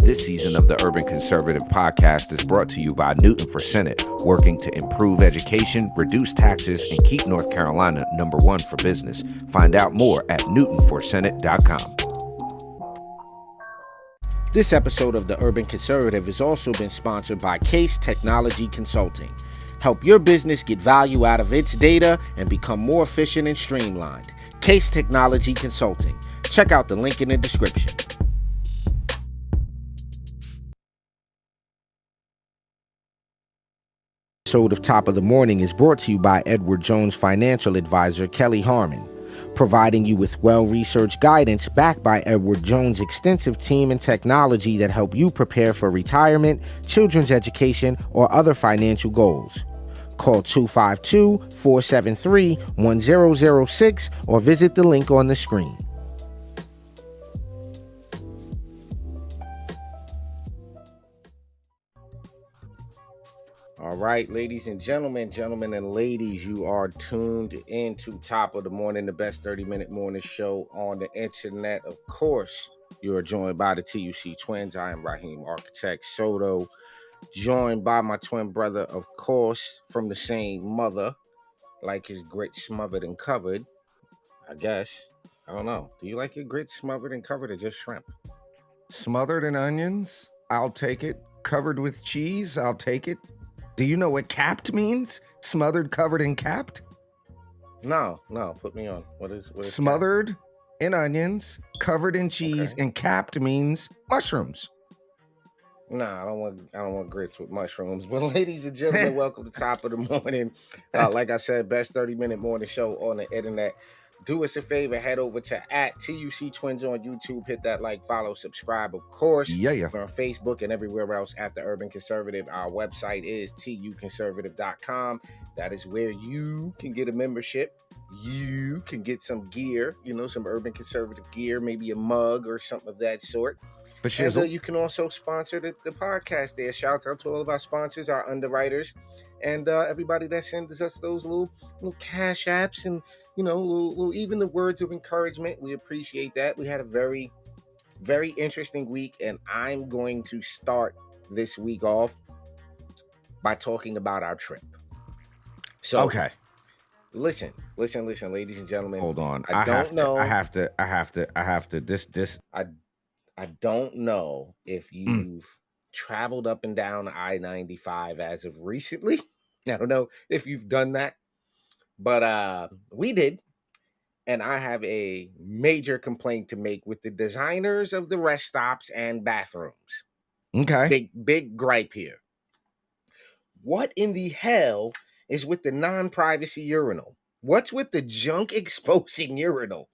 This season of the Urban Conservative Podcast is brought to you by Newton for Senate, working to improve education, reduce taxes, and keep North Carolina #1 for business. Find out more at newtonforsenate.com. This episode of the Urban Conservative has also been sponsored by Case Technology Consulting. Help your business get value out of its data and become more efficient and streamlined. Case Technology Consulting. Check out the link in the description. Episode of Top of the Morning is brought to you by Edward Jones financial advisor Kelly Harmon, providing you with well-researched guidance backed by Edward Jones' extensive team and technology that help you prepare for retirement, children's education, or other financial goals. Call 252-473-1006 or visit the link on the screen. All right, ladies and gentlemen and ladies, you are tuned into Top of the Morning, the best 30-minute morning show on the internet. Of course, you are joined by the TUC Twins. I am Raheem Architect Soto, joined by my twin brother, of course, from the same mother, like his grits smothered and covered, I guess. I don't know. Do you like your grits smothered and covered or just shrimp? Smothered in onions? I'll take it. Covered with cheese? I'll take it. Do you know what capped means? Smothered, covered, and capped? No, put me on. What is smothered capped? In onions, covered in cheese, okay. And capped means mushrooms. Nah, I don't want grits with mushrooms. But ladies and gentlemen, welcome to Top of the Morning. Like I said, best 30-minute morning show on the internet. Do us a favor, head over to @TUC Twins on YouTube. Hit that like, follow, subscribe, of course. Yeah. We're on Facebook and everywhere else at The Urban Conservative. Our website is tuconservative.com. That is where you can get a membership. You can get some gear, some Urban Conservative gear, maybe a mug or something of that sort. And you can also sponsor the podcast there. Shout out to all of our sponsors, our underwriters, and everybody that sends us those little cash apps and, little even the words of encouragement. We appreciate that. We had a very, very interesting week, and I'm going to start this week off by talking about our trip. So, okay. Listen, ladies and gentlemen. Hold on. I don't know. I have to. I don't know if you've traveled up and down I-95 as of recently. I don't know if you've done that, but we did. And I have a major complaint to make with the designers of the rest stops and bathrooms. Okay. Big gripe here. What in the hell is with the non-privacy urinal? What's with the junk exposing urinal?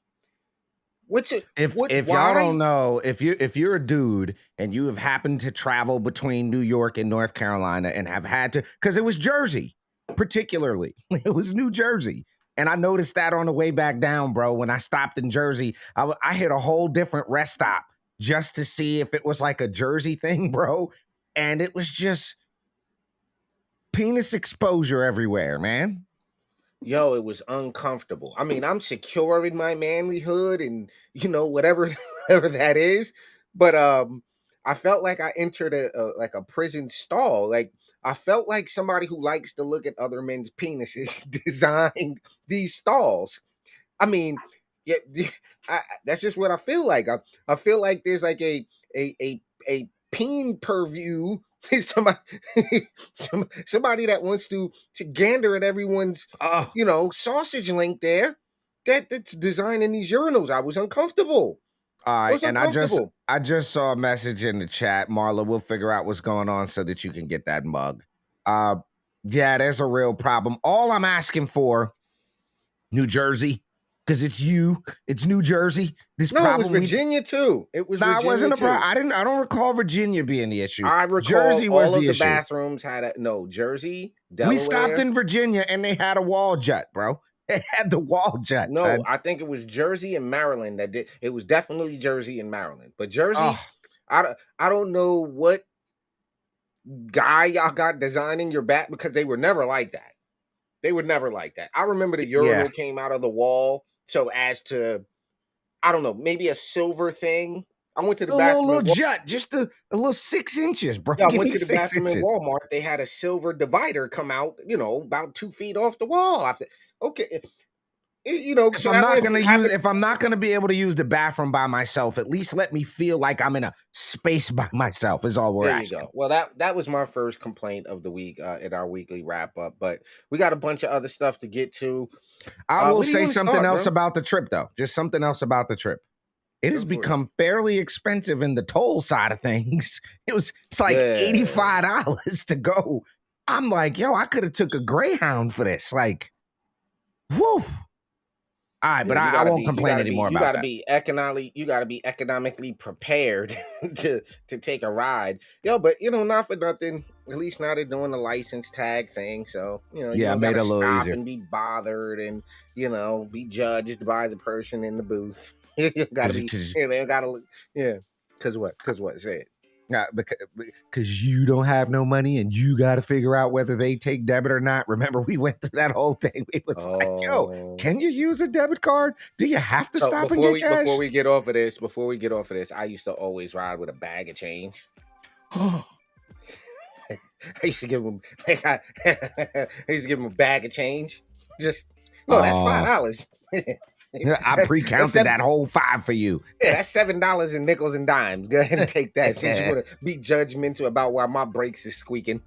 If y'all don't know, if you're a dude and you have happened to travel between New York and North Carolina and have had to, because it was Jersey, particularly, it was New Jersey. And I noticed that on the way back down, bro. When I stopped in Jersey, I hit a whole different rest stop just to see if it was like a Jersey thing, bro. And it was just penis exposure everywhere, man. Yo, it was uncomfortable. I mean, I'm secure in my manlyhood and, whatever that is. But I felt like I entered a prison stall. Like, I felt like somebody who likes to look at other men's penises designed these stalls. I mean, yeah, that's just what I feel like. I feel like there's like a peen purview. Somebody that wants to gander at everyone's sausage link there that's designing these urinals. I was uncomfortable. All right, and I just saw a message in the chat. Marla, we'll figure out what's going on so that you can get that mug. Yeah, there's a real problem. All I'm asking for, New Jersey, because it's New Jersey. It was Virginia too. It was. It wasn't a problem. I don't recall Virginia being the issue. I recall Jersey was all of the bathrooms had Jersey, Delaware. We stopped in Virginia and they had a wall jut, bro. They had the wall jut. No, I think it was Jersey and Maryland that did. It was definitely Jersey and Maryland, but Jersey, I don't know what guy y'all got designing your back because they were never like that. I remember the urinal came out of the wall. So as to, I don't know, maybe a silver thing I went to the A bathroom. little jut, just a little 6 inches, bro. Yeah, I Give went me to the 6 bathroom in inches. Walmart. They had a silver divider come out, about 2 feet off the wall. I said, okay, If so I'm that way not if gonna you happen, if I'm not gonna be able to use the bathroom by myself, at least let me feel like I'm in a space by myself. Is all we're there you asking. go. Well, that was my first complaint of the week in our weekly wrap up, but we got a bunch of other stuff to get to. I will Where do you say want to something start, else bro? about the trip, though. Just something else about the trip. It has Go for it. become fairly expensive in the toll side of things. It's like Yeah. $85 to go. I'm like, yo, I could have took a Greyhound for this. Like, whew. All right, Yeah, but I won't complain anymore about that. you gotta be economically prepared to take a ride. Yo, but not for nothing. At least now they're doing the license tag thing, so you Yeah, I don't made gotta it a little stop easier. and be bothered and be judged by the person in the booth. You gotta be, gotta, yeah. Cause what? Say it. Because you don't have no money and you got to figure out whether they take debit or not. Remember, we went through that whole thing. We was like, yo, Oh. can you use a debit card? Do you have to So stop and get before cash? we get off of this, I used to always ride with a bag of change. I used to give him I used to give him a bag of change. Just no, that's $5. I pre-counted that whole 5 for you. Yeah, that's $7 in nickels and dimes. Go ahead and take that since you want to be judgmental about why my brakes is squeaking.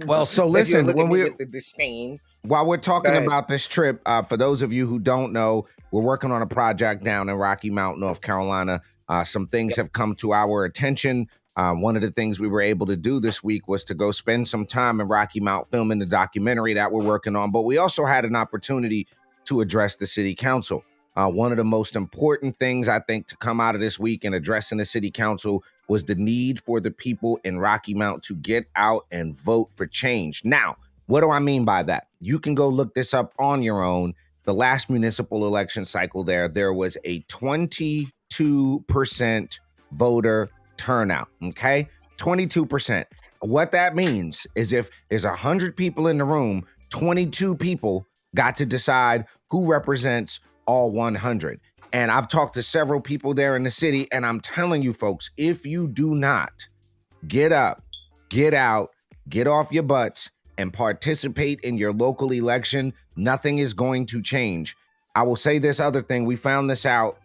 Well, so If you listen, look at me with the disdain. while we're talking about this trip, for those of you who don't know, we're working on a project down in Rocky Mount, North Carolina. Some things have come to our attention. One of the things we were able to do this week was to go spend some time in Rocky Mount filming the documentary that we're working on. But we also had an opportunity to address the city council. One of the most important things I think to come out of this week in addressing the city council was the need for the people in Rocky Mount to get out and vote for change. Now, what do I mean by that? You can go look this up on your own. The last municipal election cycle there was a 22% voter turnout, okay? 22%. What that means is if there's 100 people in the room, 22 people got to decide who represents all 100. And I've talked to several people there in the city, and I'm telling you folks, if you do not get up, get out, get off your butts, and participate in your local election, nothing is going to change. I will say this other thing. We found this out.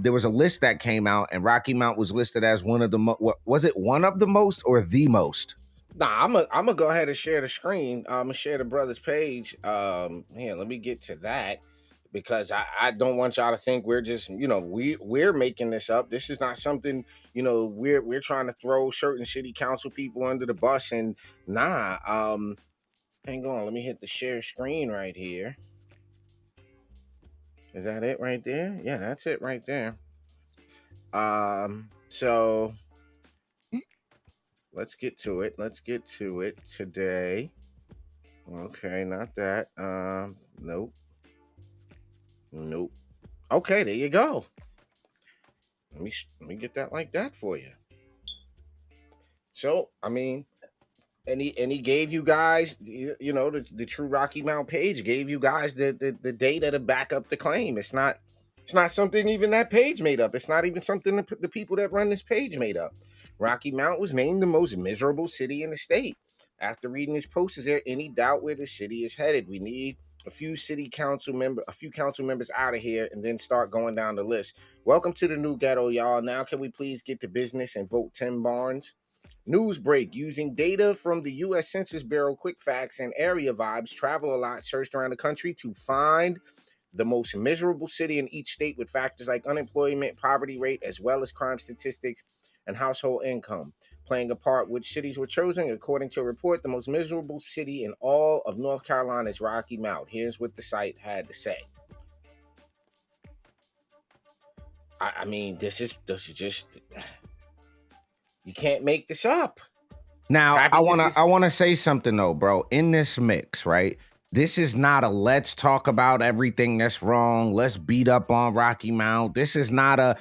There was a list that came out, and Rocky Mount was listed as one of the was it one of the most or the most? Nah, I'm gonna go ahead and share the screen. I'm gonna share the brother's page. Here, let me get to that because I don't want y'all to think we're just we're making this up. This is not something we're trying to throw certain city council people under the bus and nah. Hang on, let me hit the share screen right here. Is that it right there? Yeah, that's it right there. So let's get to it. Let's get to it today. Okay, not that. Nope. Nope. Okay, there you go. Let me get that like that for you. So, I mean, and he gave you guys, the True Rocky Mount page gave you guys the data to back up the claim. It's not something even that page made up. It's not even something the people that run this page made up. Rocky Mount was named the most miserable city in the state. After reading this post, is there any doubt where the city is headed? We need a few council members out of here and then start going down the list. Welcome to the new ghetto, y'all. Now can we please get to business and vote Tim Barnes? News break. Using data from the U.S. Census Bureau, quick facts, and area vibes, Travel a Lot searched around the country to find the most miserable city in each state with factors like unemployment, poverty rate, as well as crime statistics and household income. Playing a part, which cities were chosen? According to a report, the most miserable city in all of North Carolina is Rocky Mount. Here's what the site had to say. I mean, this is just... You can't make this up. Now, I want to say something though, bro. In this mix, right? This is not a let's talk about everything that's wrong. Let's beat up on Rocky Mount. This is not a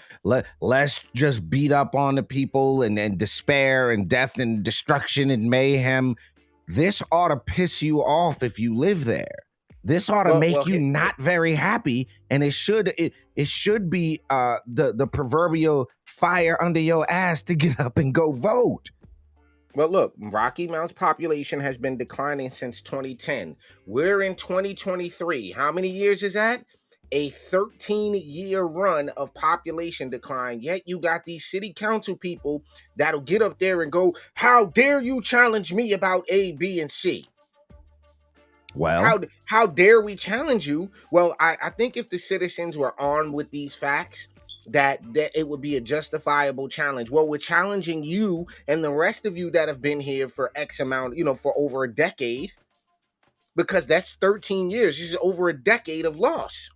let's just beat up on the people and despair and death and destruction and mayhem. This ought to piss you off if you live there. This ought to make you not very happy, and it should be the proverbial fire under your ass to get up and go vote. Well, look, Rocky Mount's population has been declining since 2010. We're in 2023. How many years is that? A 13-year run of population decline. Yet you got these city council people that'll get up there and go, how dare you challenge me about A, B, and C? Well, how dare we challenge you? Well, I think if the citizens were armed with these facts, that it would be a justifiable challenge. Well, we're challenging you and the rest of you that have been here for X amount, for over a decade, because that's 13 years. This is over a decade of loss.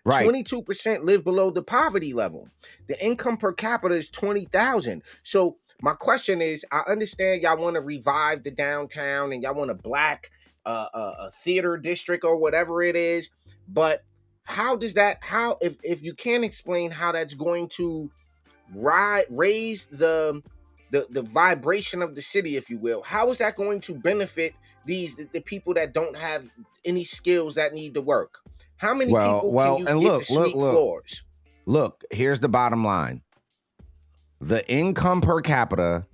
Right. 22% live below the poverty level. The income per capita is $20,000. So my question is, I understand y'all want to revive the downtown and y'all want a black a theater district or whatever it is, but if you can't explain how that's going to raise the vibration of the city, if you will, how is that going to benefit the people that don't have any skills that need to work? How many people can you get to sweep floors? Look, here's the bottom line. The income per capita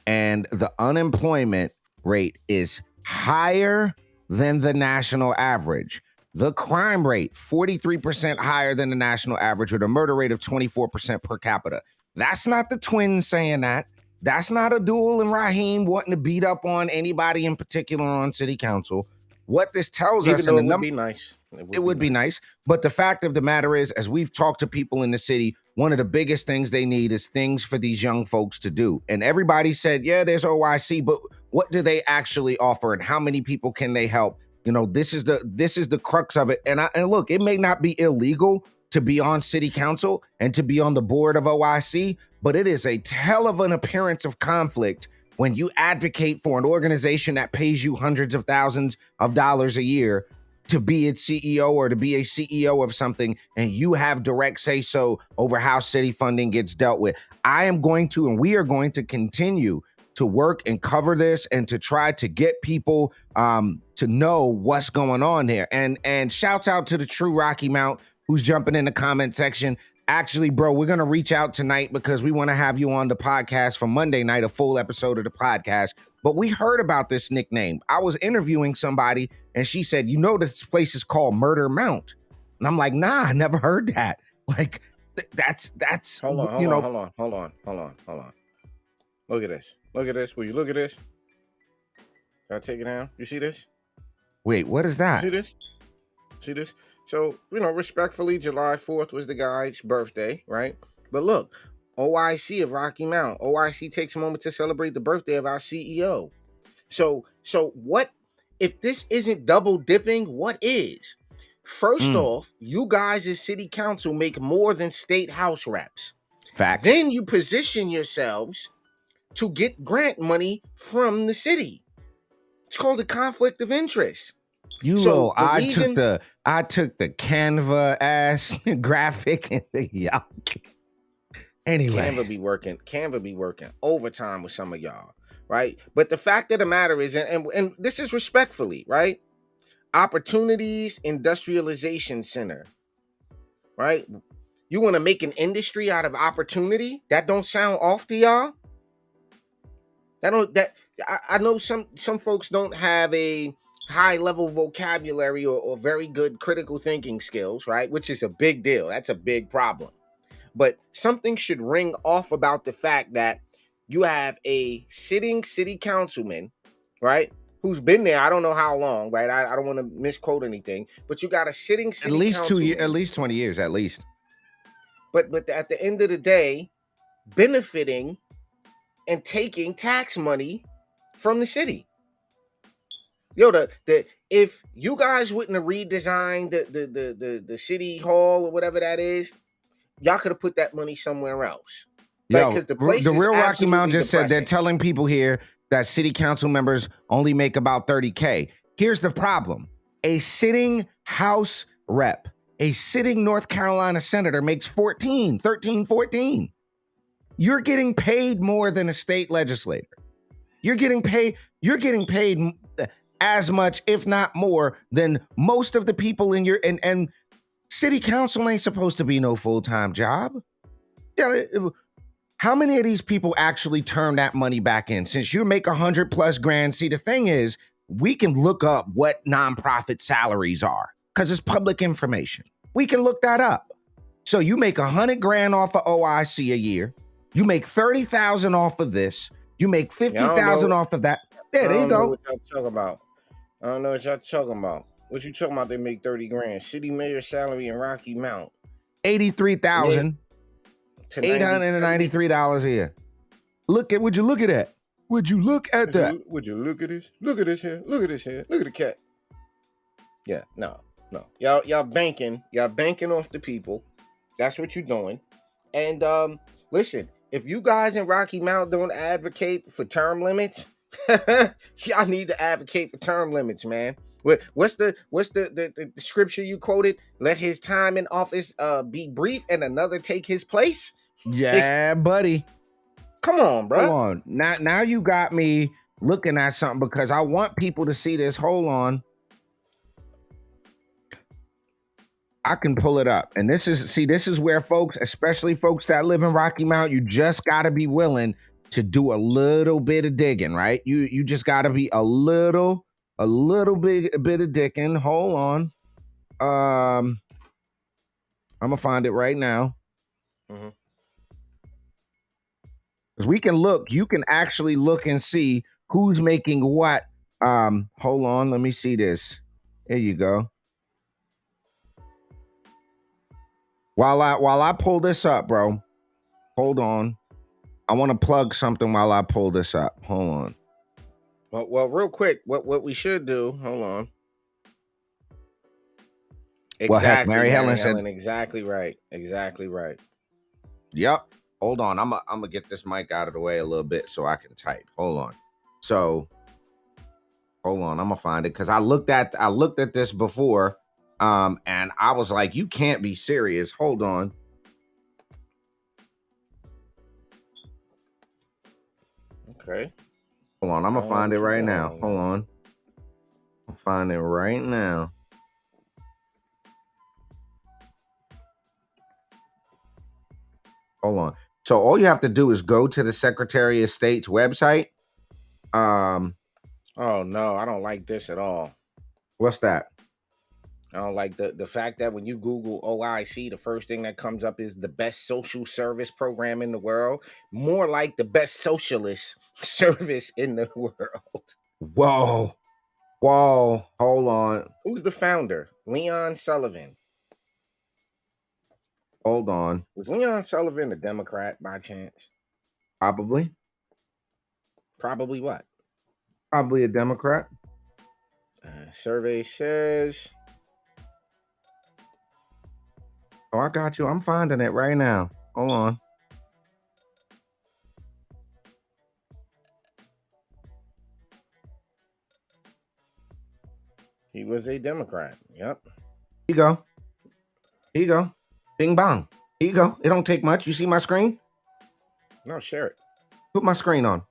and the unemployment rate is higher than the national average. The crime rate, 43% higher than the national average, with a murder rate of 24% per capita. That's not the Twins saying that. That's not Abdul and Raheem wanting to beat up on anybody in particular on city council. What this tells us, and it would be nice. It would be nice. But the fact of the matter is, as we've talked to people in the city, one of the biggest things they need is things for these young folks to do. And everybody said, yeah, there's OIC, but what do they actually offer and how many people can they help? This is the crux of it. And look, it may not be illegal to be on city council and to be on the board of OIC, but it is a hell of an appearance of conflict when you advocate for an organization that pays you hundreds of thousands of dollars a year to be its CEO or to be a CEO of something, and you have direct say-so over how city funding gets dealt with. I am going to, and we are going to continue to work and cover this and to try to get people to know what's going on there. And shouts out to the true Rocky Mount who's jumping in the comment section. Actually, bro, we're going to reach out tonight because we want to have you on the podcast for Monday night, a full episode of the podcast. But we heard about this nickname. I was interviewing somebody and she said, this place is called Murder Mount. And I'm like, nah, I never heard that. Like, that's hold on. Look at this. Will you look at this? Can I take it down? You see this? Wait, what is that? You see this? So, respectfully, July 4th was the guy's birthday, right? But look, OIC of Rocky Mount. OIC takes a moment to celebrate the birthday of our CEO. So what, if this isn't double dipping, what is? First off, you guys as city council make more than state house reps. Fact. Then you position yourselves to get grant money from the city. It's called a conflict of interest. I took the Canva ass graphic and anyway. Canva be working overtime with some of y'all, right? But the fact of the matter is, and this is respectfully, right? Opportunities Industrialization Center, right? You want to make an industry out of opportunity? That don't sound off to y'all? I know some folks don't have a high level vocabulary or very good critical thinking skills, right? Which is a big deal. That's a big problem. But something should ring off about the fact that you have a sitting city councilman, right? Who's been there, I don't know how long, right? I don't want to misquote anything, but you got a sitting city councilman. At least 20 years, at least. But at the end of the day, benefiting and taking tax money from the city. If you guys wouldn't have redesigned the city hall or whatever that is, y'all could have put that money somewhere else. Right? The real Rocky Mount just said they're telling people here that city council members only make about $30K. Here's the problem. A sitting House rep, a sitting North Carolina senator makes 14. You're getting paid more than a state legislator. You're getting paid as much, if not more, than most of the people in your and city council ain't supposed to be no full-time job. Yeah, how many of these people actually turn that money back in? Since you make $100+ grand, see, the thing is, we can look up what nonprofit salaries are because it's public information. We can look that up. So you make $100 grand off of OIC a year. You make 30,000 off of this. You make 50,000 off of that. Yeah, there you go. I don't know what y'all talking about. I don't know what y'all talking about. What you talking about? They make 30 grand. City mayor salary in Rocky Mount, $83,893 a year. Would you look at that? Would you look at that? Would you look at this? Look at this here. Look at this here. Look at the cat. Yeah, no. Y'all banking off the people. That's what you're doing. And listen, if you guys in Rocky Mount don't advocate for term limits, y'all need to advocate for term limits, man. What's the scripture you quoted? Let his time in office be brief and another take his place. Yeah, buddy. Come on, bro. Hold on. Now you got me looking at something because I want people to see this. Hold on. I can pull it up. And this is where folks, especially folks that live in Rocky Mount, you just got to be willing to do a little bit of digging, right? You just got to be a little bit of digging. Hold on. I'm going to find it right now. Mm-hmm. Because we can look, you can actually look and see who's making what. Hold on, let me see this. There you go. While I pull this up, bro, hold on. I want to plug something while I pull this up. Hold on. Well, real quick, what we should do, hold on. Exactly, well, heck, Mary Helen said, exactly right. Exactly right. Yep. Hold on. I'm gonna get this mic out of the way a little bit so I can type. Hold on. So hold on. I'm gonna find it because I looked at this before. And I was like, you can't be serious. Hold on. Okay. Hold on. I'm gonna find it right now. Hold on. I'll find it right now. Hold on. So all you have to do is go to the Secretary of State's website. Oh no, I don't like this at all. What's that? I don't like the fact that when you Google OIC, the first thing that comes up is the best social service program in the world. More like the best socialist service in the world. Whoa. Hold on. Who's the founder? Leon Sullivan. Hold on. Was Leon Sullivan a Democrat by chance? Probably. Probably what? Probably a Democrat. Survey says... Oh, I got you. I'm finding it right now. Hold on. He was a Democrat. Yep. Here you go. Bing bong. Here you go. It don't take much. You see my screen? No, share it. Put my screen on.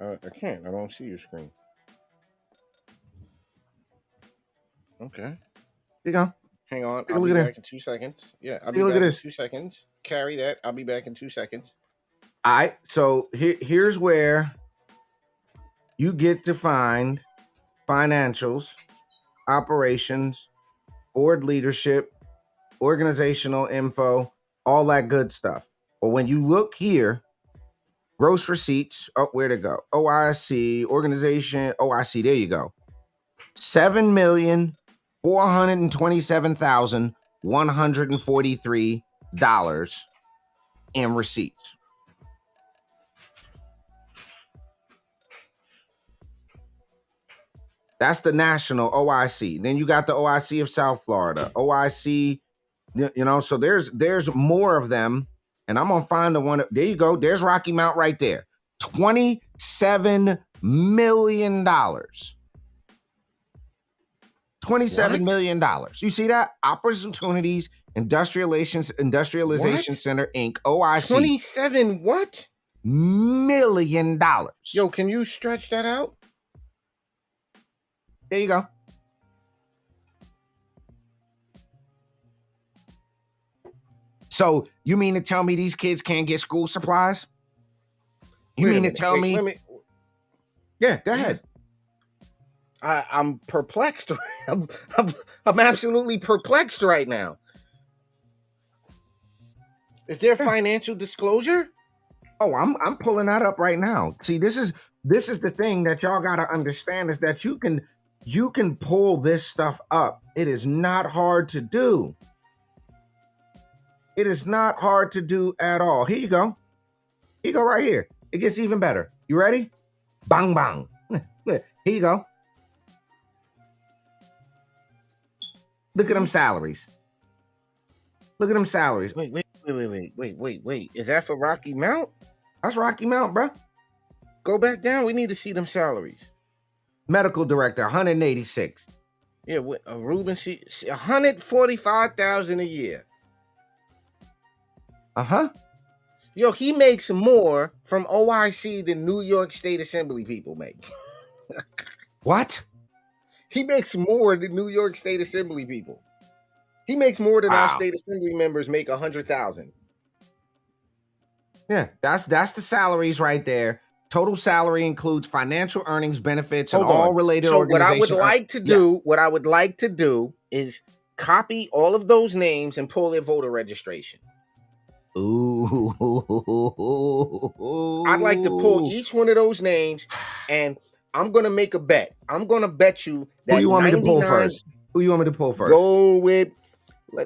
I can't. I don't see your screen. Okay. Here you go. Hang on. I'll be back in 2 seconds. Yeah, I'll be back in 2 seconds. Carry that. I'll be back in 2 seconds. All right. So here's where you get to find financials, operations, board leadership, organizational info, all that good stuff. But when you look here, gross receipts, where'd it go? OIC, organization, OIC, there you go. $7,427,143 in receipts. That's the national OIC. Then you got the OIC of South Florida, OIC, so there's more of them. And I'm going to find the one. There you go. There's Rocky Mount right there. $27 million. $27 million. You see that? Opportunities, Industrialization Center, Inc., OIC. 27 what? $million. Yo, can you stretch that out? There you go. So you mean to tell me these kids can't get school supplies? You mean to tell me? Yeah, go ahead. I'm perplexed. I'm absolutely perplexed right now. Is there financial disclosure? Oh, I'm pulling that up right now. See, this is the thing that y'all gotta understand is that you can pull this stuff up. It is not hard to do. It is not hard to do at all. Here you go. Here you go right here. It gets even better. You ready? Bang bang. Here you go. Look at them salaries. Look at them salaries. Wait. Is that for Rocky Mount? That's Rocky Mount, bro. Go back down. We need to see them salaries. Medical director, 186. Yeah, Ruben, 145,000 a year. Uh-huh. Yo, he makes more from OIC than New York State Assembly people make. What? He makes more than New York State Assembly people. He makes more than our state assembly members make 100,000. Yeah, that's the salaries right there. Total salary includes financial earnings, benefits, and all related organizations. What I would like to do is copy all of those names and pull their voter registration. Ooh. I'd like to pull each one of those names, and I'm gonna make a bet. I'm gonna bet you that who you want me to pull first? Who you want me to pull first? Go with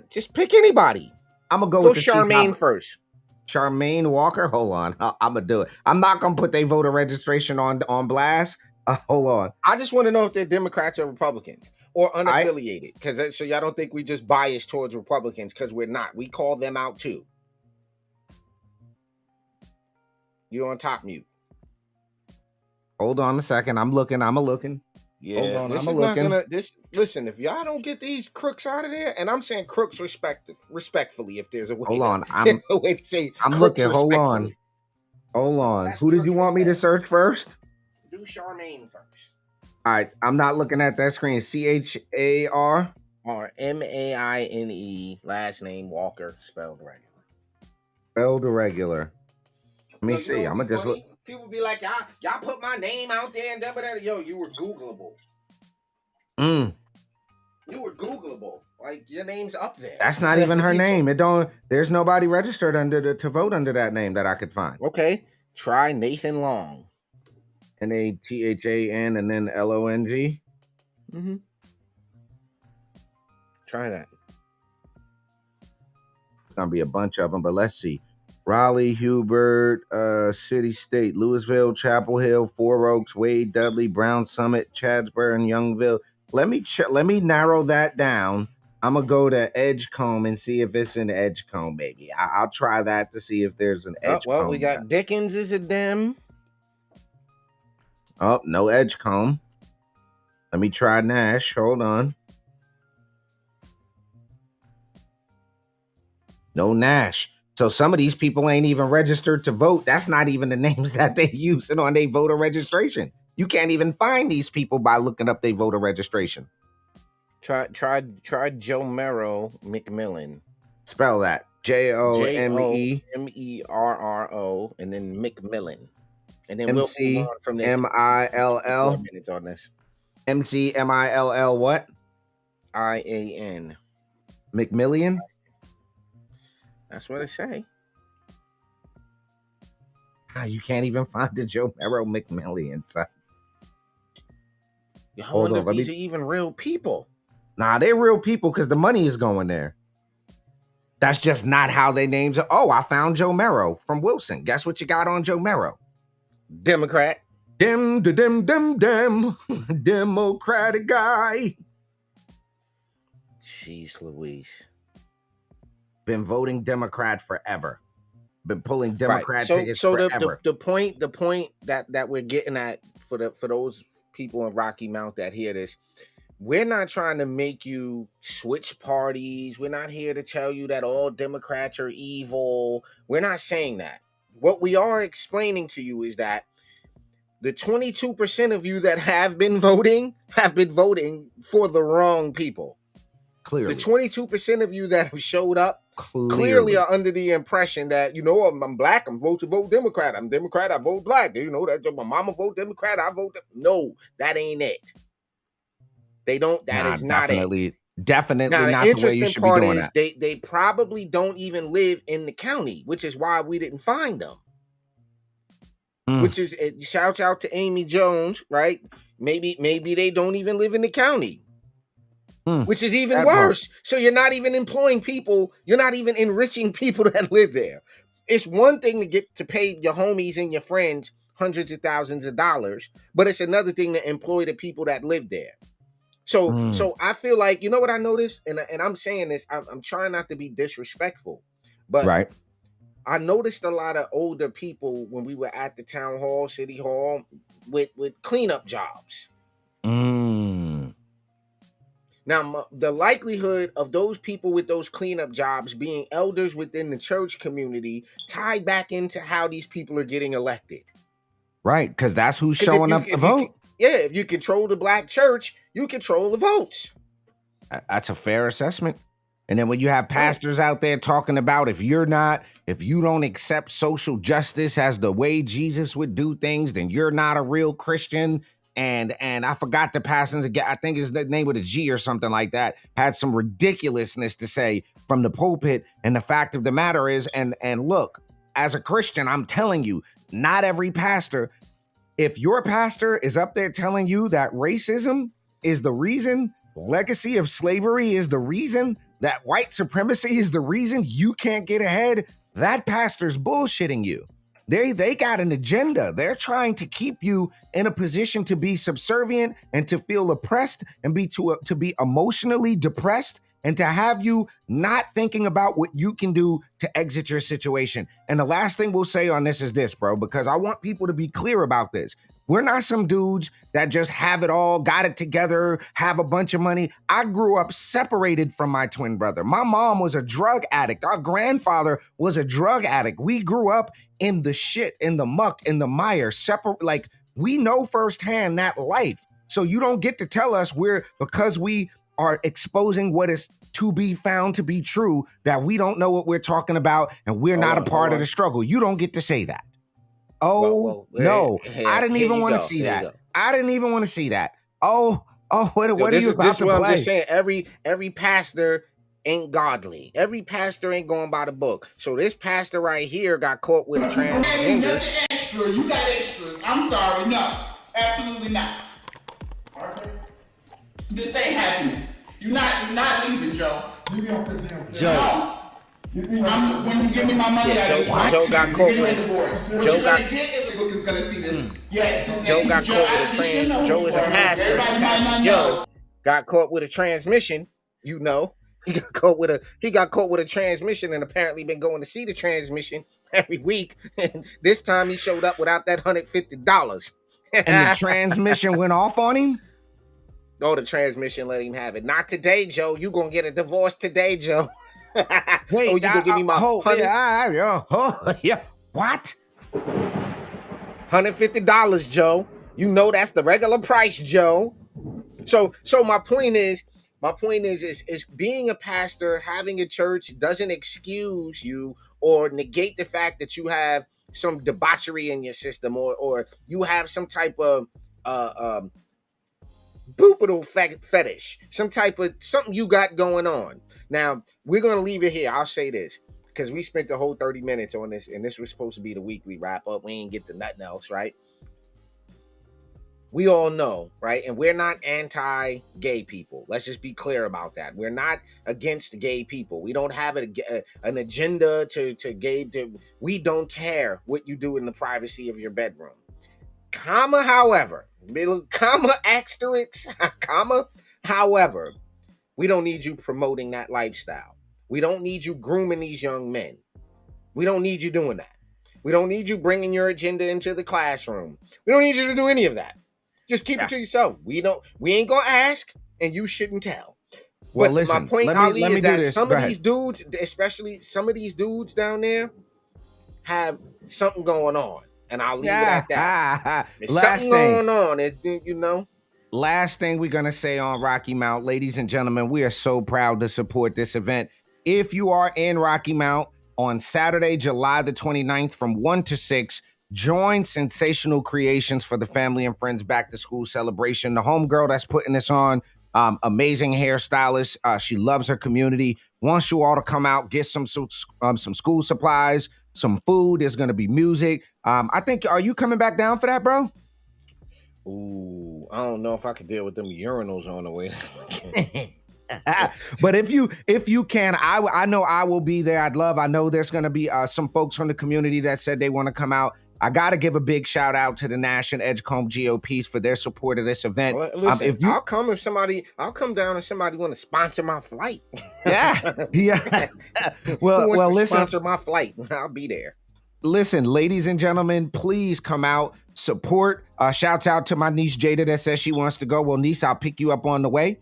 just pick anybody. I'm gonna go with Charmaine first. Charmaine Walker. Hold on, I'm gonna do it. I'm not gonna put their voter registration on blast. Hold on. I just want to know if they're Democrats or Republicans or unaffiliated, because so y'all don't think we just bias towards Republicans, because we're not. We call them out too. You're on top mute. Hold on a second. I'm looking. Yeah, hold on, listen, if y'all don't get these crooks out of there, and I'm saying crooks respectfully, if there's a way. Hold on. I'm looking. Hold on. That's who did you want me to search first? Do Charmaine first. All right. I'm not looking at that screen. CHAR or MAINE, last name Walker, spelled regular. Let me see. I'm gonna just look. People be like, y'all put my name out there and that. Yo, you were Googleable. You were Googleable. Like, your name's up there. That's not even her name. There's nobody registered to vote under that name that I could find. Okay. Try Nathan Long. NATHAN and then LONG. Mm-hmm. Try that. There's gonna be a bunch of them, but let's see. Raleigh, Hubert, City State, Louisville, Chapel Hill, Four Oaks, Wade, Dudley, Brown Summit, Chadsburg, and Youngville. Let me narrow that down. I'm gonna go to Edgecombe and see if it's in Edgecombe, baby. I'll try that to see if there's an Edgecombe. Well, we got Dickens is a Dem. Oh, no Edgecombe. Let me try Nash. Hold on. No Nash. So some of these people ain't even registered to vote. That's not even the names that they using on their voter registration. You can't even find these people by looking up their voter registration. Try Jomerro McMillan. Spell that. JOMEMERRO and then McMillan. And then MC we'll move on from this. MILL. 4 minutes on this. MCMILL what? IAN. McMillian? That's what I say. You can't even find the Jomerro McMillian. So. I wonder if these are even real people. Nah, they're real people because the money is going there. That's just not how they names are. Oh, I found Jomerro from Wilson. Guess what you got on Jomerro? Democrat. Democratic guy. Jeez Louise. Been voting Democrat forever. Been pulling Democrat tickets so forever. The point that we're getting at for those people in Rocky Mount that hear this, we're not trying to make you switch parties. We're not here to tell you that all Democrats are evil. We're not saying that. What we are explaining to you is that the 22% of you that have been voting for the wrong people. Clearly. The 22% of you that have showed up clearly are under the impression that, I'm black, I'm vote Democrat. I'm Democrat, I vote black. That my mama vote Democrat, I vote. No, that ain't it. They don't, that is not it. Definitely now, not the way you should be doing that. They probably don't even live in the county, which is why we didn't find them. Which is, shouts out to Amy Jones, right? Maybe they don't even live in the county. Which is even worse. So you're not even employing people. You're not even enriching people that live there. It's one thing to get to pay your homies and your friends hundreds of thousands of dollars, but it's another thing to employ the people that live there. So I feel like, you know what I noticed? And I'm saying this, I'm trying not to be disrespectful, but I noticed a lot of older people when we were at the town hall, city hall, with cleanup jobs. Now, the likelihood of those people with those cleanup jobs being elders within the church community tie back into how these people are getting elected. Right, because that's who's showing up to vote. If you control the black church, you control the votes. That's a fair assessment. And then when you have pastors out there talking about if you don't accept social justice as the way Jesus would do things, then you're not a real Christian. And I forgot the pastor's, I think his name with a G or something like that, had some ridiculousness to say from the pulpit. And the fact of the matter is, and look, as a Christian, I'm telling you, not every pastor, if your pastor is up there telling you that racism is the reason, legacy of slavery is the reason, that white supremacy is the reason you can't get ahead, that pastor's bullshitting you. They got an agenda. They're trying to keep you in a position to be subservient and to feel oppressed and to be emotionally depressed and to have you not thinking about what you can do to exit your situation. And the last thing we'll say on this is this, bro, because I want people to be clear about this. We're not some dudes that just have it all, got it together, have a bunch of money. I grew up separated from my twin brother. My mom was a drug addict. Our grandfather was a drug addict. We grew up in the shit, in the muck, in the mire, like we know firsthand that life. So you don't get to tell us because we are exposing what is to be found to be true, that we don't know what we're talking about and we're not a part of the struggle. You don't get to say that. No, I didn't even want to see that. I didn't even want to see that. What are you about to play? I'm just saying, every pastor ain't godly. Every pastor ain't going by the book. So this pastor right here got caught with a transgender. You got extras. I'm sorry. No, absolutely not. This ain't happening. You're not leaving, Joe. Joe. When you give me my money, Joe got caught with a divorce. Joe got caught with a trans. Joe is a pastor. Joe got caught with a transmission. He got caught with a transmission and apparently been going to see the transmission every week. And this time he showed up without that $150. And the transmission went off on him? Oh, the transmission let him have it. Not today, Joe. You gonna get a divorce today, Joe. Wait, you gonna give me my What? $150, Joe. You know that's the regular price, Joe. So my point is being a pastor, having a church doesn't excuse you or negate the fact that you have some debauchery in your system or you have some type of boopable fetish, something you got going on. Now, we're going to leave it here. I'll say this, because we spent the whole 30 minutes on this, and this was supposed to be the weekly wrap up. We ain't get to nothing else, right? We all know, right? And we're not anti-gay people. Let's just be clear about that. We're not against gay people. We don't have an agenda to gay. We don't care what you do in the privacy of your bedroom. However, however, we don't need you promoting that lifestyle. We don't need you grooming these young men. We don't need you doing that. We don't need you bringing your agenda into the classroom. We don't need you to do any of that. Just keep it to yourself. We ain't gonna ask, and you shouldn't tell. Well, but listen, my point, Ali, is that some of these dudes, especially some of these dudes down there, have something going on. And I'll leave it at that. There's Last something thing. going on, you know. Last thing we're going to say on Rocky Mount, ladies and gentlemen, we are so proud to support this event. If you are in Rocky Mount on Saturday, July the 29th from 1 to 6, join Sensational Creations for the Family and Friends Back to School celebration. The homegirl that's putting this on, amazing hairstylist. She loves her community. Wants you all to come out, get some school supplies, some food. There's going to be music. I think, are you coming back down for that, bro? Ooh, I don't know if I could deal with them urinals on the way. But if you can, I know I will be there. I know there's going to be some folks from the community that said they want to come out. I got to give a big shout out to the Nash and Edgecombe GOPs for their support of this event. Well, listen, I'll come down if somebody want to sponsor my flight. Yeah. Well, listen, sponsor my flight. I'll be there. Listen, ladies and gentlemen, please come out, support. Shouts out to my niece Jada that says she wants to go. Well, niece, I'll pick you up on the way.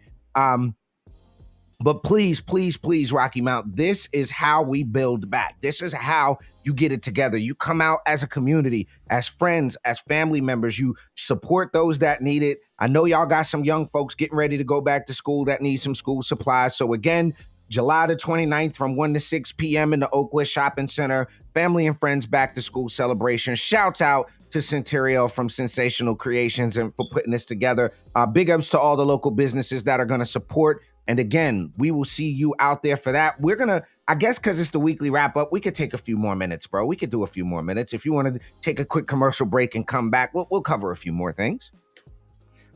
But please, please, please, Rocky Mount, this is how we build back. This is how you get it together. You come out as a community, as friends, as family members. You support those that need it. I know y'all got some young folks getting ready to go back to school that need some school supplies. So again, July the 29th from 1 to 6 p.m. in the Oakwood Shopping Center, Family and Friends Back to School celebration. Shouts out to Centerio from Sensational Creations and for putting this together. Big ups to all the local businesses that are going to support. And again, we will see you out there for that. We're going to, I guess because it's the weekly wrap up, we could take a few more minutes, bro. We could do a few more minutes. If you want to take a quick commercial break and come back, we'll cover a few more things.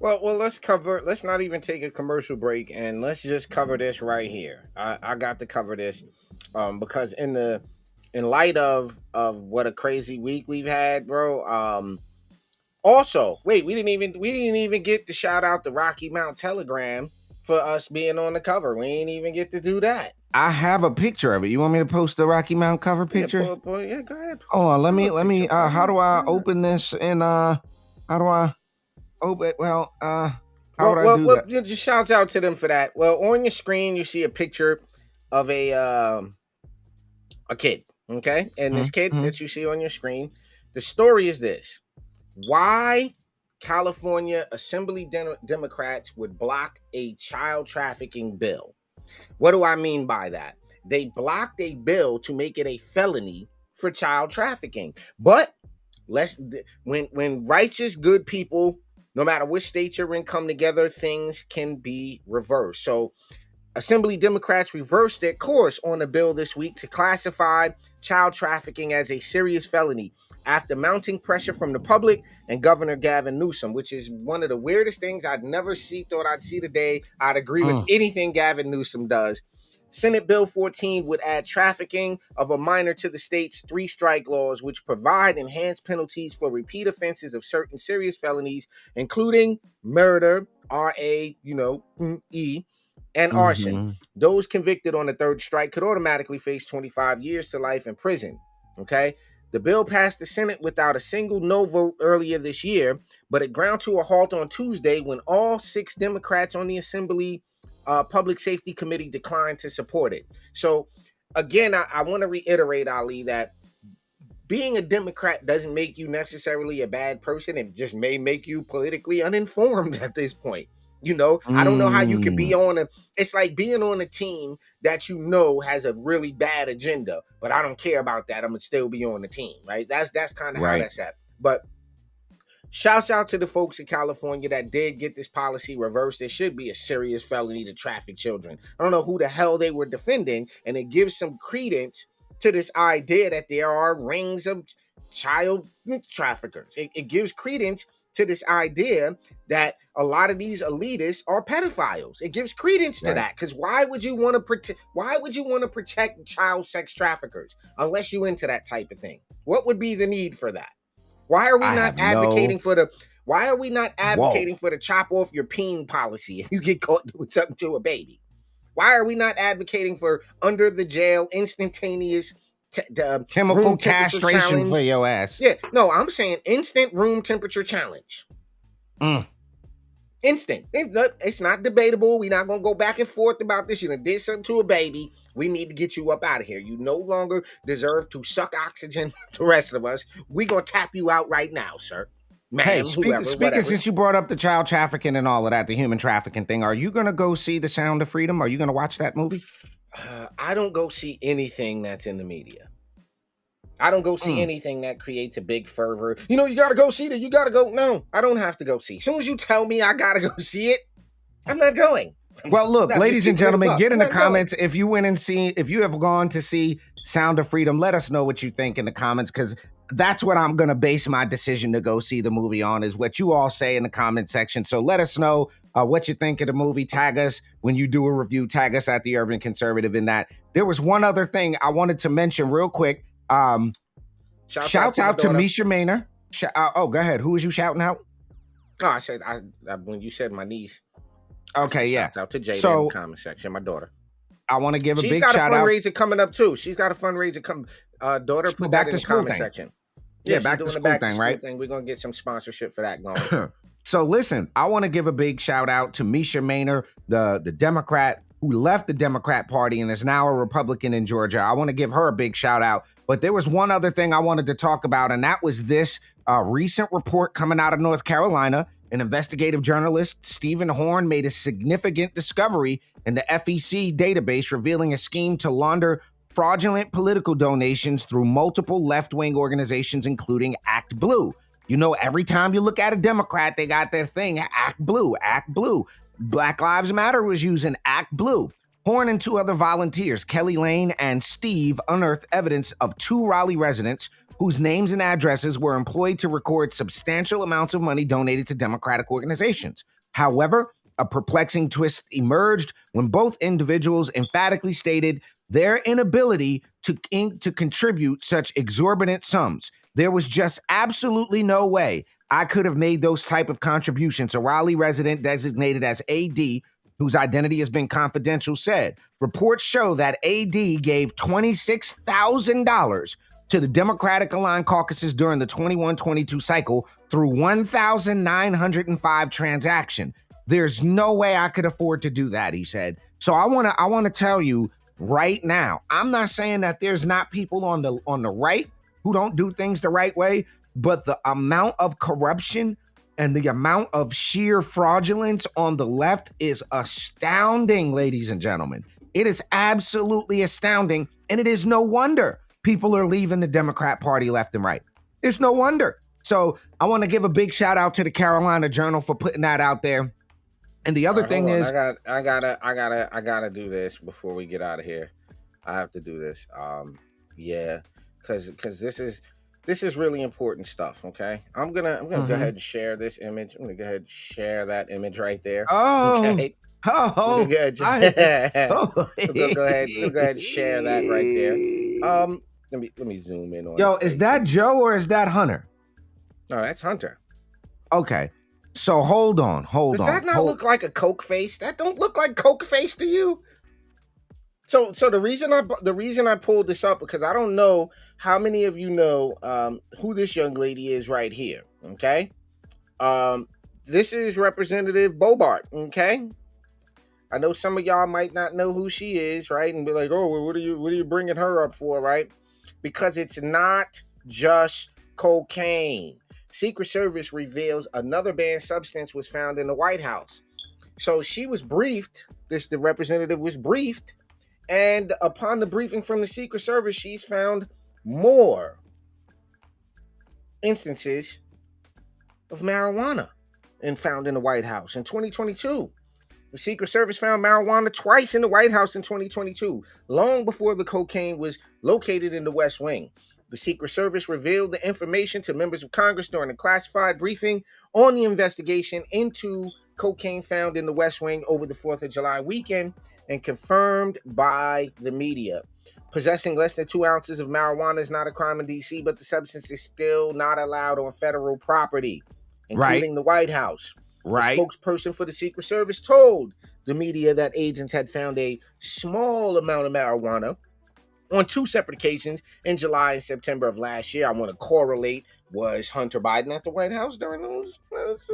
Well, let's not even take a commercial break and let's just cover this right here. I got to cover this because in light of what a crazy week we've had, bro. Also, wait, we didn't even get to shout out the Rocky Mount Telegram for us being on the cover. We ain't even get to do that. I have a picture of it. You want me to post the Rocky Mount cover picture? Yeah, go ahead. Hold on, let me how do I open this and how do I open? Well, how would I do that? Just shouts out to them for that. Well, on your screen you see a picture of a kid, okay? And this kid that you see on your screen, the story is this: why California Assembly Democrats would block a child trafficking bill. What do I mean by that? They blocked a bill to make it a felony for child trafficking. But when righteous, good people, no matter which state you're in, come together, things can be reversed. So Assembly Democrats reversed their course on the bill this week to classify child trafficking as a serious felony after mounting pressure from the public and Governor Gavin Newsom, which is one of the weirdest things thought I'd see today. I'd agree with anything Gavin Newsom does. Senate Bill 14 would add trafficking of a minor to the state's 3-strike laws, which provide enhanced penalties for repeat offenses of certain serious felonies, including murder, R-A-E, and arson. Those convicted on the 3rd strike could automatically face 25 years to life in prison. Okay? The bill passed the Senate without a single no vote earlier this year, but it ground to a halt on Tuesday when all 6 Democrats on the Assembly Public Safety Committee declined to support it. So, again, I want to reiterate, Ali, that being a Democrat doesn't make you necessarily a bad person. It just may make you politically uninformed at this point. You know, I don't know how you could be it's like being on a team that you know has a really bad agenda, but I don't care about that. I'm gonna still be on the team, right? That's kind of how that's at. But shouts out to the folks in California that did get this policy reversed. It should be a serious felony to traffic children. I don't know who the hell they were defending, and it gives some credence to this idea that there are rings of child traffickers. It gives credence to this idea that a lot of these elitists are pedophiles. It gives credence to that, because why would you want to protect child sex traffickers unless you into that type of thing? What would be the need for that? Why are we not advocating for the chop off your peen policy if you get caught doing something to a baby? Why are we not advocating for under the jail instantaneous chemical castration challenge for your ass? Yeah, no, I'm saying instant room temperature challenge. Instinct. It's not debatable. We're not going to go back and forth about this. You done did something to a baby. We need to get you up out of here. You no longer deserve to suck oxygen to the rest of us. We're going to tap you out right now, sir. Ma'am, hey, whoever, speaking whatever. Since you brought up the child trafficking and all of that, the human trafficking thing, are you going to go see The Sound of Freedom? Are you going to watch that movie? I don't go see anything that's in the media. I don't go see anything that creates a big fervor. You know, you got to go see that. You got to go. No, I don't have to go see. As soon as you tell me I got to go see it, I'm not going. Well, look, ladies and gentlemen, get in the comments if you have gone to see Sound of Freedom. Let us know what you think in the comments, because that's what I'm going to base my decision to go see the movie on, is what you all say in the comment section. So let us know what you think of the movie. Tag us when you do a review. Tag us at The Urban Conservative in that. There was one other thing I wanted to mention real quick. Shouts out to Misha Maynor. Go ahead. Who was you shouting out? Oh, I said when you said my niece. Okay, yeah. Shouts out to Jada in the comment section. My daughter. I want to give a big shout out. She's got a fundraiser coming up too. She's got a fundraiser coming. Daughter, put that in the comment section. Yeah, back to school thing, right? We're gonna get some sponsorship for that going. So listen, I want to give a big shout out to Misha Maynor, the Democrat who left the Democrat Party and is now a Republican in Georgia. I want to give her a big shout out. But there was one other thing I wanted to talk about, and that was this recent report coming out of North Carolina. An investigative journalist, Stephen Horn, made a significant discovery in the FEC database revealing a scheme to launder fraudulent political donations through multiple left-wing organizations, including Act Blue. You know, every time you look at a Democrat, they got their thing, Act Blue, Act Blue. Black Lives Matter was using Act Blue. Horn and two other volunteers, Kelly Lane and Steve, unearthed evidence of 2 Raleigh residents whose names and addresses were employed to record substantial amounts of money donated to Democratic organizations. However, a perplexing twist emerged when both individuals emphatically stated their inability to contribute such exorbitant sums. There was just absolutely no way I could have made those type of contributions. A Raleigh resident designated as AD, whose identity has been confidential, said reports show that AD gave $26,000 to the Democratic aligned caucuses during the 21-22 cycle through 1,905 transactions. There's no way I could afford to do that, he said. So I want to tell you right now, I'm not saying that there's not people on the right who don't do things the right way, but the amount of corruption and the amount of sheer fraudulence on the left is astounding, ladies and gentlemen. It is absolutely astounding, and it is no wonder people are leaving the Democrat Party left and right. It's no wonder. So I want to give a big shout out to the Carolina Journal for putting that out there. And the other thing is, I gotta do this before we get out of here. I have to do this. Because this is really important stuff. Okay, I'm gonna go ahead and share this image. I'm gonna go ahead and share that image right there. Oh. Okay? We'll go ahead and share that right there. Let me zoom in on. Yo, is that Joe or is that Hunter? No, that's Hunter. Okay, so hold on. Does that not look like a Coke face? That don't look like Coke face to you? So the reason I pulled this up, because I don't know how many of you know who this young lady is right here. Okay, this is Representative Bobart. Okay. I know some of y'all might not know who she is, right? And be like, oh, well, what are you bringing her up for, right? Because it's not just cocaine. Secret Service reveals another banned substance was found in the White House. So she was briefed, the representative was briefed, and upon the briefing from the Secret Service, she's found more instances of marijuana and found in the White House in 2022. The Secret Service found marijuana twice in the White House in 2022, long before the cocaine was located in the West Wing. The Secret Service revealed the information to members of Congress during a classified briefing on the investigation into cocaine found in the West Wing over the 4th of July weekend and confirmed by the media. Possessing less than 2 ounces of marijuana is not a crime in D.C., but the substance is still not allowed on federal property, including the White House. Right. The spokesperson for the Secret Service told the media that agents had found a small amount of marijuana on 2 separate occasions in July and September of last year. I want to correlate, was Hunter Biden at the White House during those?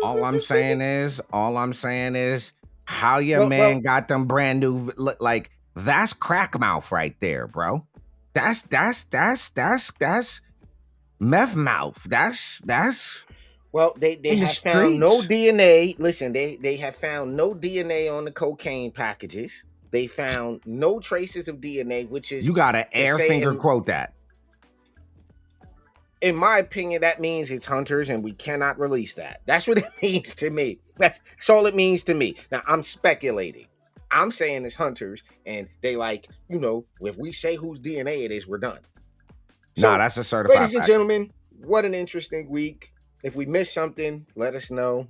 All I'm saying is how your man got them brand new, like, that's crack mouth right there, bro. That's meth mouth. That's well, they have found no DNA. Listen, they have found no DNA on the cocaine packages. They found no traces of DNA, which is, you gotta air finger quote that. In my opinion, that means it's Hunter's and we cannot release that. That's what it means to me. That's all it means to me. Now, I'm speculating. I'm saying it's Hunter's, and they like, if we say whose DNA it is, we're done. So, that's a certified ladies and gentlemen, what an interesting week. If we missed something, let us know.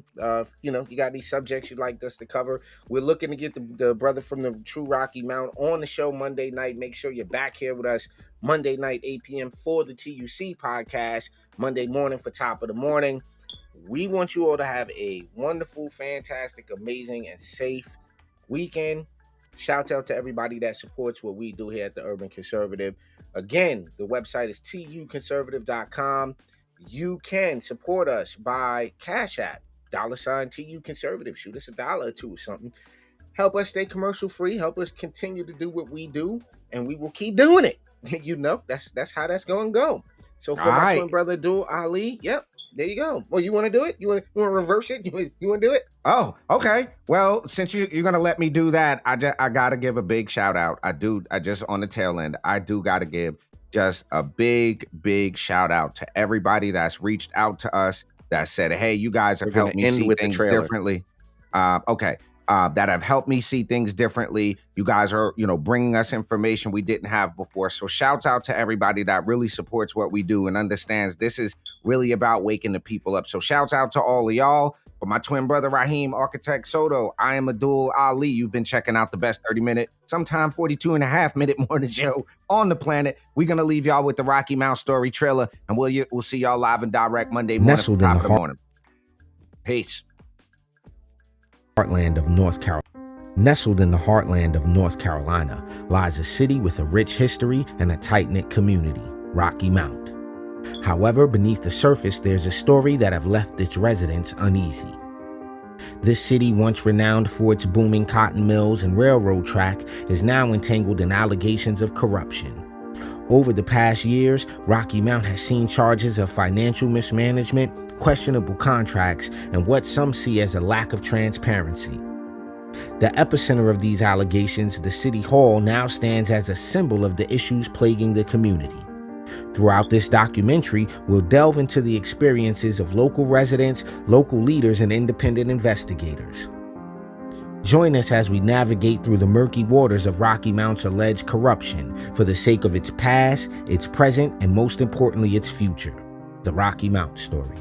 You got any subjects you'd like us to cover. We're looking to get the brother from the True Rocky Mount on the show Monday night. Make sure you're back here with us Monday night, 8 p.m. for the TUC podcast, Monday morning for Top of the Morning. We want you all to have a wonderful, fantastic, amazing, and safe weekend. Shout out to everybody that supports what we do here at the Urban Conservative. Again, the website is tuconservative.com. You can support us by Cash App, $ TU Conservative. Shoot us $1 or $2 or something. Help us stay commercial free. Help us continue to do what we do, and we will keep doing it. That's how that's going to go. So for my twin brother, Abdul Ali, yep, there you go. Well, you want to do it? You want to reverse it? You want to do it? Oh, okay. Well, since you're going to let me do that, I got to give a big shout out. I just on the tail end, I do got to give just a big shout out to everybody that's reached out to us that said, hey, you guys have helped me see things differently. That have helped me see things differently. You guys are, bringing us information we didn't have before. So shouts out to everybody that really supports what we do and understands this is really about waking the people up. So shouts out to all of y'all. For my twin brother, Raheem Architect Soto, I am Abdul Ali. You've been checking out the best 30-minute, sometime 42.5-minute morning show on the planet. We're going to leave y'all with the Rocky Mount story trailer, and we'll see y'all live and direct Monday morning. Nestled in the morning. Peace. Heartland of North Carolina. Nestled in the heartland of North Carolina lies a city with a rich history and a tight-knit community, Rocky Mount. However, beneath the surface, there's a story that have left its residents uneasy. This city, once renowned for its booming cotton mills and railroad track, is now entangled in allegations of corruption. Over the past years, Rocky Mount has seen charges of financial mismanagement, questionable contracts, and what some see as a lack of transparency. The epicenter of these allegations, the City Hall, now stands as a symbol of the issues plaguing the community. Throughout this documentary, we'll delve into the experiences of local residents, local leaders, and independent investigators. Join us as we navigate through the murky waters of Rocky Mount's alleged corruption for the sake of its past, its present, and most importantly, its future. The Rocky Mount Story.